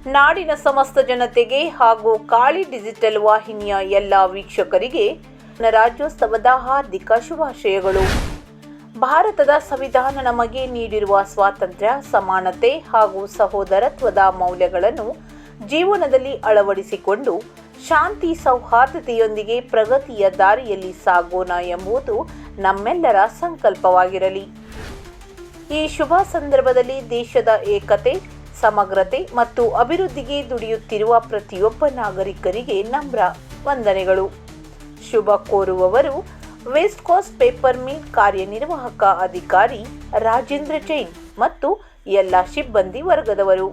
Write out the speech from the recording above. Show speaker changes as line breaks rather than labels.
ನಾಡಿನ ಸಮಸ್ತ ಜನತೆಗೆ ಹಾಗೂ ಕಾಳಿ ಡಿಜಿಟಲ್ ವಾಹಿನಿಯ ಎಲ್ಲ ವೀಕ್ಷಕರಿಗೆ ಗಣರಾಜ್ಯೋತ್ಸವದ ಹಾರ್ದಿಕ ಶುಭಾಶಯಗಳು. ಭಾರತದ ಸಂವಿಧಾನ ನಮಗೆ ನೀಡಿರುವ ಸ್ವಾತಂತ್ರ್ಯ, ಸಮಾನತೆ ಹಾಗೂ ಸಹೋದರತ್ವದ ಮೌಲ್ಯಗಳನ್ನು ಜೀವನದಲ್ಲಿ ಅಳವಡಿಸಿಕೊಂಡು ಶಾಂತಿ ಸೌಹಾರ್ದತೆಯೊಂದಿಗೆ ಪ್ರಗತಿಯ ದಾರಿಯಲ್ಲಿ ಸಾಗೋಣ ಎಂಬುದು ನಮ್ಮೆಲ್ಲರ ಸಂಕಲ್ಪವಾಗಿರಲಿ. ಈ ಶುಭ ಸಂದರ್ಭದಲ್ಲಿ ದೇಶದ ಏಕತೆ, ಸಮಗ್ರತೆ ಮತ್ತು ಅಭಿವೃದ್ಧಿಗೆ ದುಡಿಯುತ್ತಿರುವ ಪ್ರತಿಯೊಬ್ಬ ನಾಗರಿಕರಿಗೆ ನಮ್ರ ವಂದನೆಗಳು. ಶುಭ ಕೋರುವವರು ವೆಸ್ಟ್ ಕೋಸ್ಟ್ ಪೇಪರ್ ಮಿಲ್ ಕಾರ್ಯನಿರ್ವಾಹಕ ಅಧಿಕಾರಿ ರಾಜೇಂದ್ರ ಜೈನ್ ಮತ್ತು ಎಲ್ಲ ಸಿಬ್ಬಂದಿ ವರ್ಗದವರು.